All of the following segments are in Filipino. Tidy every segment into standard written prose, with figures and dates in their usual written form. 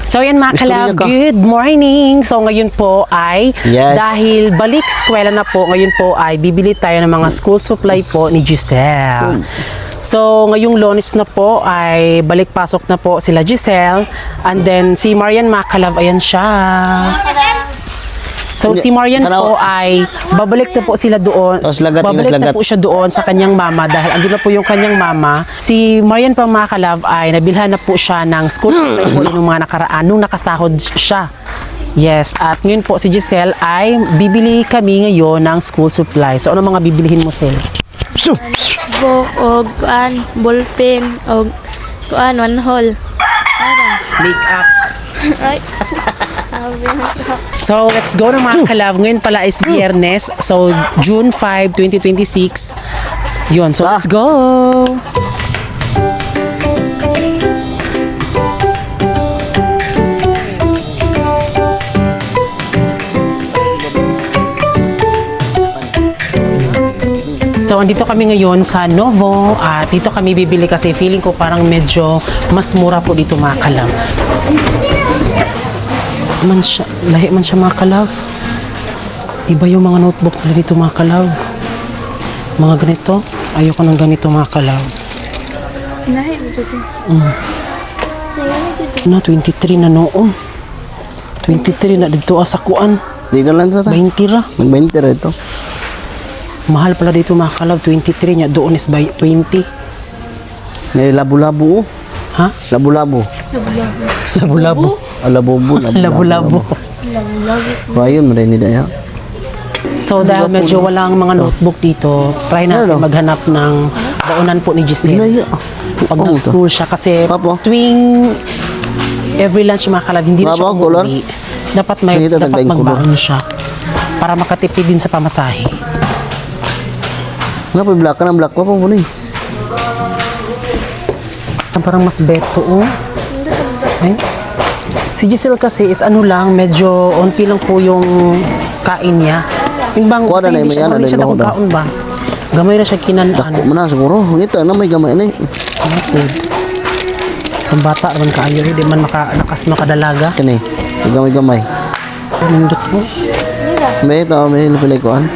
So yan mga kalab, good morning! So ngayon po ay, dahil balik eskwela na po, ngayon po ay bibili tayo ng mga school supply po ni Giselle. So ngayong Lunes na po ay balik pasok na po sila Giselle. And then si Marian mga kalab, ayan siya. So si Marian po ay babalik na po sila doon. Babalik na po siya doon sa kanyang mama dahil andun na po yung kanyang mama. Si Marian pa mga kalab ay nabilhan na po siya ng school supply po nung mga nakaraan nung nakasahod siya. Yes, at ngayon po si Giselle ay bibili kami ngayon ng school supply. So ano mga bibilihin mo, Sel? Book og ballpen og one hole. Make up. Ay. So, let's go na mga kalab. Ngayon pala is Biyernes. So, June 5, 2026. Yun. So, let's go! So, andito kami ngayon sa Novo. At dito kami bibili kasi feeling ko parang medyo mas mura po dito mga kalab. Lahi man siya mga kalab. Iba yung mga notebook nila dito mga kalab. Mga ganito. Ayoko ng ganito mga kalab. Lahi dito. Na 23 na noon. 23 na dito sa kuan. Dito lang ito. 20 ra. Mag-20 ra ito. Mahal pala dito mga kalab. 23 niya. Doon is by 20. May labo-labo. Ha? Labo-labo. Labo-labo. Labo-labo. Labo-labo. Ayun, marini na yan. So dahil medyo walang mga notebook dito, try natin maghanap ng baunan po ni Giselle. Pag nag-school siya kasi tuwing every lunch mga kalab, hindi na siya umuwi. Dapat magbaon siya para makatipid din sa pamasahe. Nga pa, black ka ng black pa po muna eh. Parang mas beto oh. Ay. Si Giselle kasi is ano lang, medyo onti lang po yung kain niya. Yung bang, hindi siya dakong kaon ba? Gamay na siya kinanaan. Dako mo na siguro. Ngita na may gamay na eh. Ang bata naman kaayo, hindi man nakalakas makadalaga. Kani, gamay-gamay. Pindot mo. May ito, may napilay kuhan.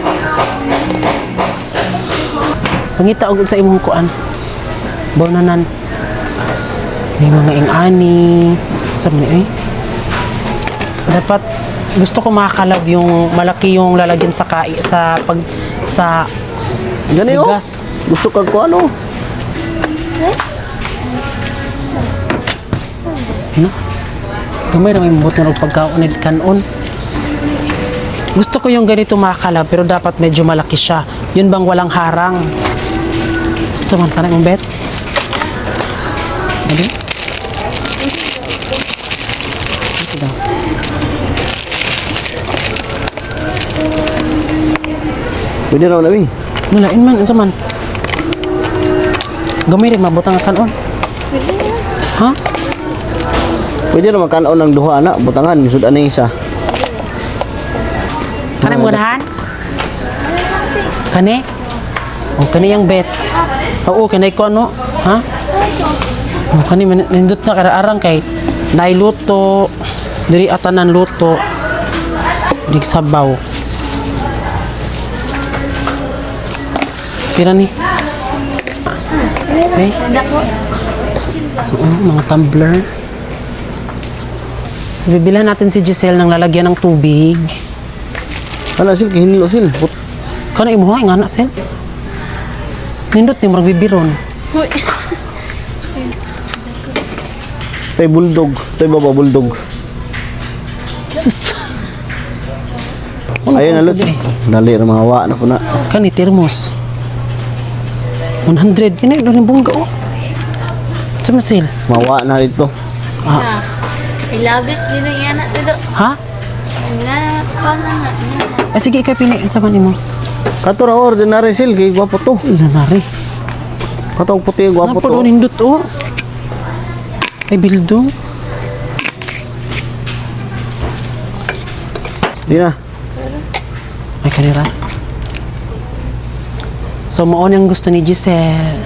Pangita og sa imong kuan. Baunanan. May mga ingani. Sabi ni, dapat gusto ko makakalab yung malaki yung lalagyan sa Gani oh. Gas. Gusto kag ko ano? No? Gamay na may mabot na ng pagkaunid kanon. Gusto ko yung ganito makakalab pero dapat medyo malaki siya. Yun bang walang harang? Saman ka na mong bet? Ano? Ito daw. Pwede na namin. Nulain man, ano man? Gamay rin, mabutang kanon. Ha? Pwede na magkanaon ng duha na. Butangan, misud na isa. Kanay mo ganahan? Kani? O, kani yung bet. Oo, kanay ko ano? Ha? O, kani, nindot na karaarang kay nailuto, diri atanan luto, di sabaw. Pira ni? Okay? Oo, mga tumbler. Bibilan natin si Giselle ng lalagyan ng tubig. Ano sil, kihinlo sil. Kana imuha, nga na, Sel. Nindot ni marang bibiron. Hoy. Tay bulldog. Tay baba bulldog. Sus. Ayun na lutz. Dali na mga hawa na po na. Kani, termos. 100. Yan ay, doon yung bungga, oh. Sama, Sel. Mawa na dito. Ah. I love it. Yun ang yana dito. Ha? Ay, sige, ikaw piliin sa mani mo. Kato na ordinary sil, kay gwapo to. Ilan na rin. Katong puti, gwapo Napalo, to. nindot, oh. Ay, bildo. Di na. Ay, kanira. So, maon yung gusto ni Giselle.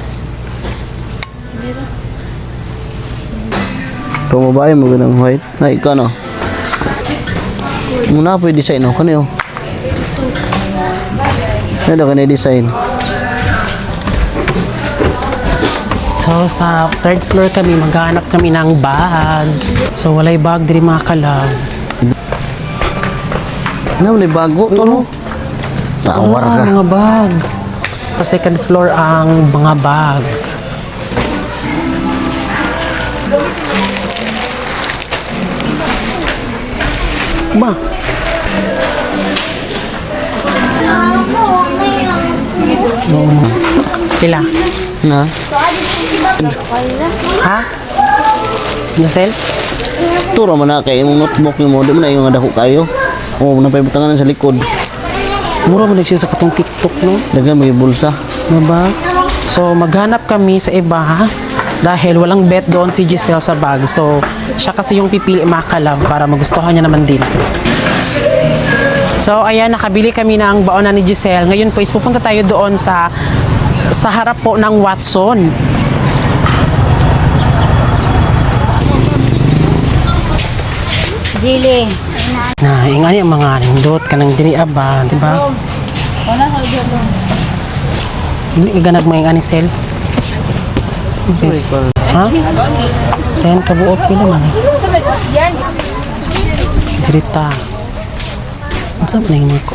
Pamabae mo ganang white. Na ikaw no. Muna po yung design no. Kano yun? Ano ka na design? So, sa third floor kami, maghanap kami ng bag. So, walay bag diri mga kalab. Ano may bago to no? Tawar ka. Mga bag. Sa second floor ang mga bag. Ba? Pila? Na? Ha? Giselle? Turo mo na kay imong notebook ni mo. Di mo na yung dako kayo. O, napaibutangan sa likod. Mura mo nagsiya sa katong TikTok, no? Dagan may bulsa. Diba? So, maghanap kami sa iba, ha? Dahil walang bet doon si Giselle sa bag. So, siya kasi yung pipili mga kalab para magustuhan niya naman din. So, ayan, nakabili kami ng baonan ni Giselle. Ngayon po, is pupunta tayo doon sa harap po ng Watson. Jili. Na, ingani ang mga nindot ka ng diri aba, di ba? Hindi ka ganag mo yung anisel. Okay. Ha? 10 kabuok pila man eh. Dirita. Ano saan na yung mga ko?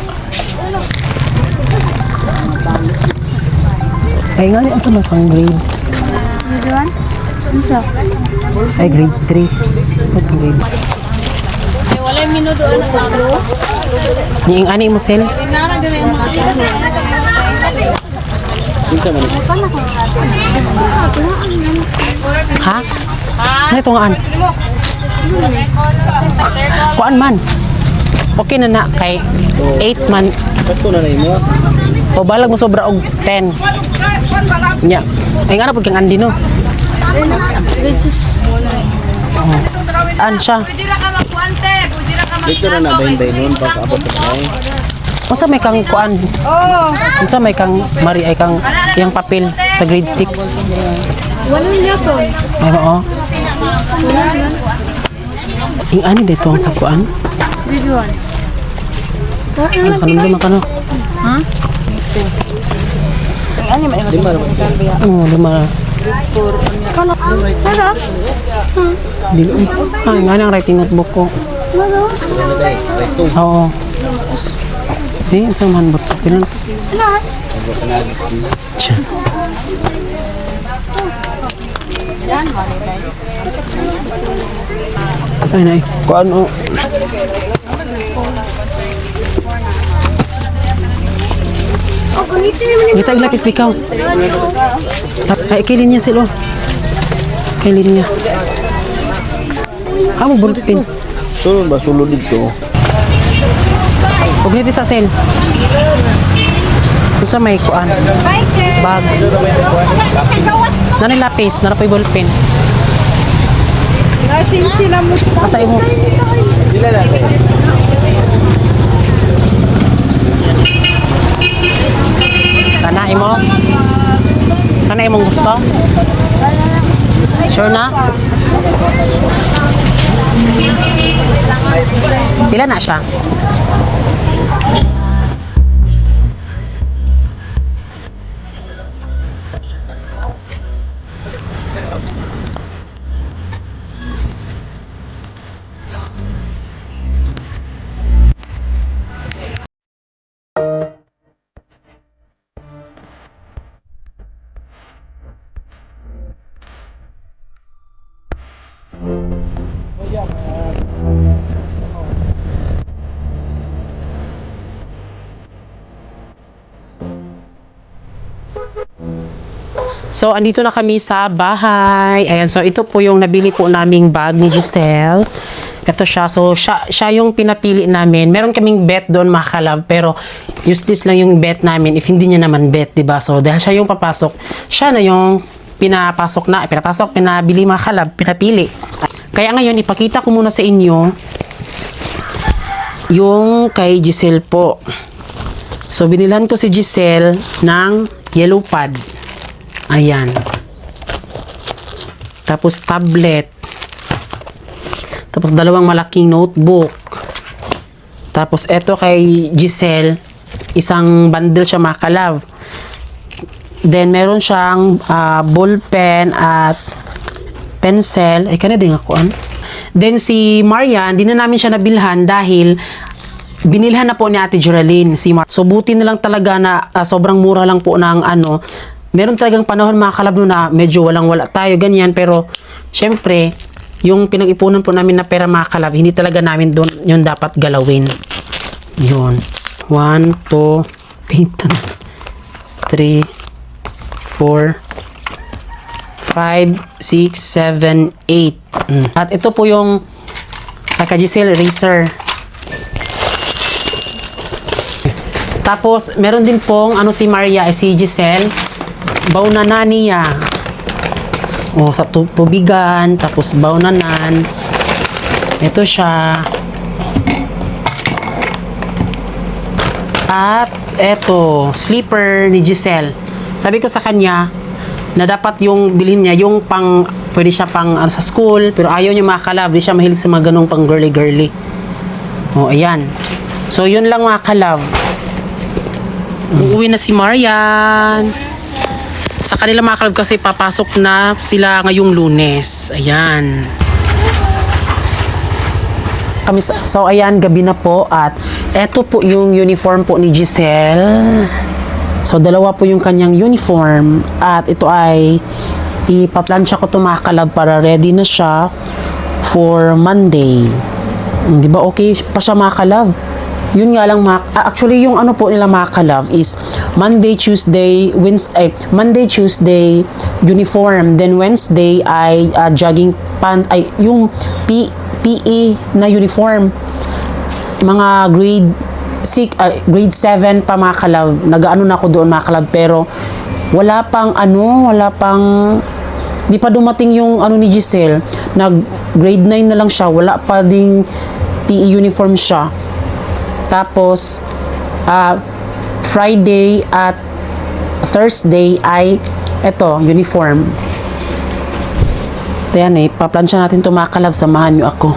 Ay nga niya, saan pang grade? Grade 1? Unsa? Ay, grade 3. Ay, grade. Wala yung minuto ano bago. Yung ani mo, Sel? Nara dili ang mga Ha? Ano ito nga an? Kuan man. Okay na na kay 8 man. Ito na mo. O balag mo sobra og 10. Nya. Ay nga na pud kang andi no. An siya. Dito na bahin-bahin nun pagkaabot sa kay. Unsa may kang kuan? Unsa may kang mari ay kang yang papel sa grade 6. Wala niya to. Ay mo. Ing ani dito ang sa kuan? Grade 1. Ano kanang lima kano? Ha? Lima naman. Lima. Para? Dili. Ay nga ang writing notebook ko. Oo. Di, ang samahan ba? Pilan? Tiyan. Ay, nay. Kuan o. Kita ang lapis bikaw. Ay, kailin niya sila. Kailin niya. Amo bulpin. Sulod ba sulod dito? Huwag nito sa sel. Kung sa may kuan. Bag. Nanay lapis, narapoy ballpen. Asa imo? Kana imo? Kana imong gusto? Sure na? Pila na siya? So, andito na kami sa bahay. Ayan, so ito po yung nabili po naming bag ni Giselle. Ito siya. So, siya yung pinapili namin. Meron kaming bet doon, mga kalab, pero useless lang yung bet namin if hindi niya naman bet, diba? So, dahil siya yung papasok, siya na yung pinabili mga kalab, pinapili. Kaya ngayon, ipakita ko muna sa inyo yung kay Giselle po. So, binilan ko si Giselle ng yellow pad. Ayan. Tapos tablet. Tapos dalawang malaking notebook. Tapos eto kay Giselle, isang bundle siya mga ka-love. Then meron siyang ball pen at pencil. Ay, kana din ako. Then si Marian, di na namin siya nabilhan dahil binilhan na po ni Ate Geraldine si So buti na lang talaga na sobrang mura lang po ng ano. Meron talagang panahon mga ka-love no, na medyo walang-wala tayo ganyan, pero syempre yung pinag-ipunan po namin na pera mga ka-love, hindi talaga namin doon yung dapat galawin. Yun. 1, 2, 3, 4, 5, 6, 7, 8. At ito po yung kay Giselle eraser. Tapos meron din pong ano si Maria, si Giselle, baunanan niya. O, sa tubigan, tapos baunanan. Ito siya. At eto, slipper ni Giselle. Sabi ko sa kanya na dapat yung bilhin niya, yung pang, pwede siya pang sa school, pero ayaw niya mga ka-love, di siya mahilig sa mga ganong pang girly-girly. O, ayan. So, yun lang mga ka-love. Uuwi na si Marian. Sa kanila mga ka-love kasi papasok na sila ngayong Lunes. Ayan. So, ayan, gabi na po at eto po yung uniform po ni Giselle. So, dalawa po yung kanyang uniform at ito ay ipaplansya ko ito mga ka-love para ready na siya for Monday. Di ba okay pa siya mga ka-love? Yun nga lang actually yung ano po nila mga ka-love is Monday, Tuesday, Wednesday, Monday, Tuesday uniform, then Wednesday ay jogging pant, ay yung PE na uniform. Mga grade 7 pa mga ka-love. Nag-ano na ako doon mga ka-love, pero wala pang di pa dumating yung ano ni Giselle. Grade 9 na lang siya, wala pa ding PE uniform siya. Tapos Friday at Thursday ay eto, uniform. Ito yan paplansya natin ito mga ka-love, samahan nyo ako.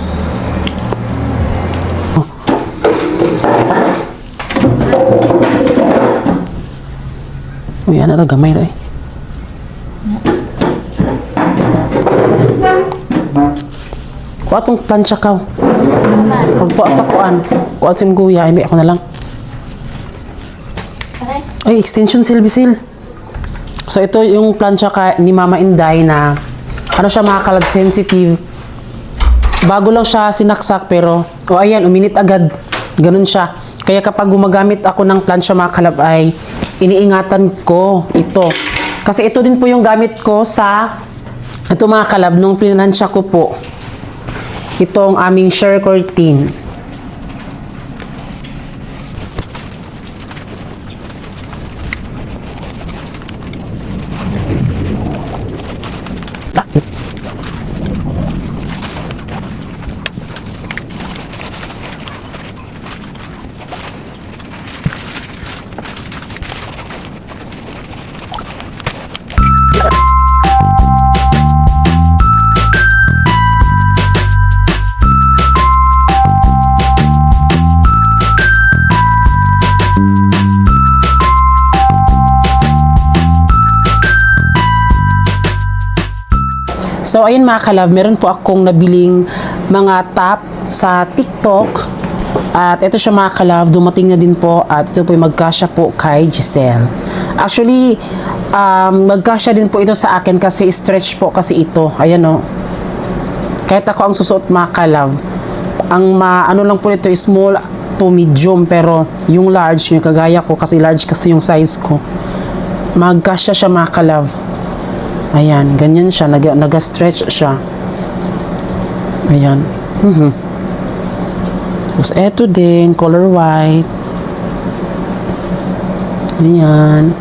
Uy, ano na gamay na Kuha itong plansya ka. Pagpuas sa kuan. Kuha sim guya. Ay, may ako na lang. Ay, extension silbisil. So, ito yung plansya ka ni Mama Inday na ano siya mga ka-love, sensitive. Bago lang siya sinaksak pero, ayan, uminit agad. Ganun siya. Kaya kapag gumagamit ako ng plansya mga ka-love ay iniingatan ko ito. Kasi ito din po yung gamit ko sa ito mga ka-love, nung pinansya ko po. Itong aming share curtain. So, ayun mga ka-love, meron po akong nabiling mga top sa TikTok. At ito siya mga ka-love, dumating na din po. At ito po yung magkasya po kay Giselle. Actually, magkasya din po ito sa akin kasi stretch po kasi ito. Ayan o. Kahit ako ang susuot mga ka-love. Ang ano lang po ito, small to medium. Pero yung large, yung kagaya ko, kasi large kasi yung size ko. Magkasya siya mga ka-love. Ayan, ganyan siya. Nag-stretch siya. Ayan. Tapos eto din, color white. Ayan.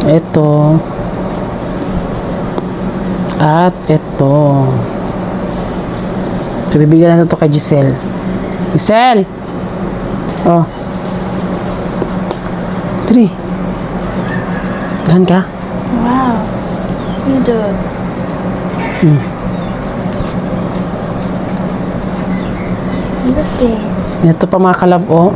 Eto. At eto. So, bibigyan natin ito kay Giselle. Giselle! Oh. 3. Dahan ka? Wow. You do. Ito pa mga kalab, oh.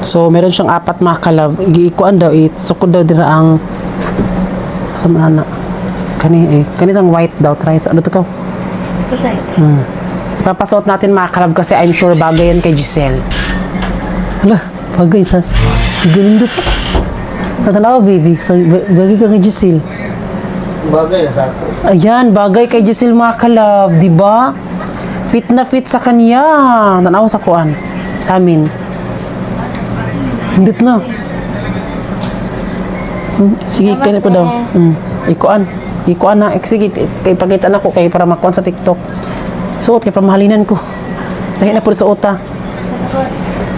So, meron siyang 4 mga kalab. Giikuan daw, sukod daw dira ang sa manana. Kanitang white daw. Try sa, ano to ka? Papasuot natin mga kalab kasi I'm sure bagay yan kay Giselle. Hala, bagay sa gulindot. Natanawa, baby. Bagay ka kay Giselle. Bagay na sa ako. Ayan, bagay kay Giselle mga kalab. Diba? Fit na fit sa kanya. Tanawa sa kuan. Sa amin. Hindot na. Sige, kaya po daw. Ikuan na. Sige, ipakita na ko kayo para makuan sa TikTok. Suot, kaya pamahalinan ko. Lahi na po sa uta.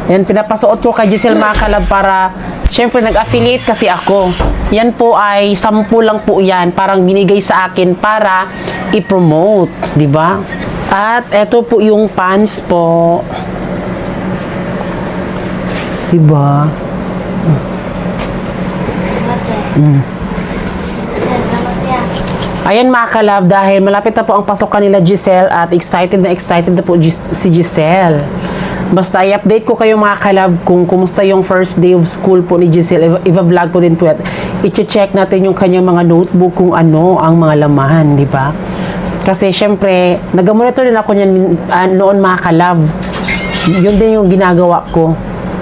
Yan, pinapasuot ko kay Giselle mga kalab para, syempre, nag-affiliate kasi ako. Yan po ay 10 lang po yan. Parang binigay sa akin para i-promote. Diba? At eto po yung pants po. Diba? Ayan mga kalab, dahil malapit na po ang pasokan nila Giselle at excited na po si Giselle. Basta i-update ko kayo mga kalab kung kumusta yung first day of school po ni Giselle. I-vlog ko din po at i-check natin yung kanyang mga notebook kung ano ang mga laman, di ba? Kasi syempre, nag-monitor din ako niyan noon mga kalab. Yun din yung ginagawa ko.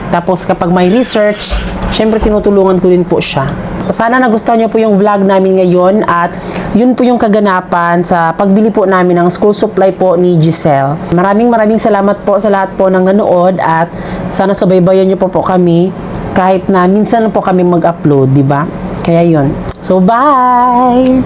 Tapos kapag may research, syempre tinutulungan ko din po siya. Sana nagustuhan niyo po yung vlog namin ngayon at yun po yung kaganapan sa pagbili po namin ng school supply po ni Giselle. Maraming salamat po sa lahat po ng nanood at sana subaybayan niyo po kami kahit na minsan lang po kami mag-upload, di ba? Kaya yun. So, bye!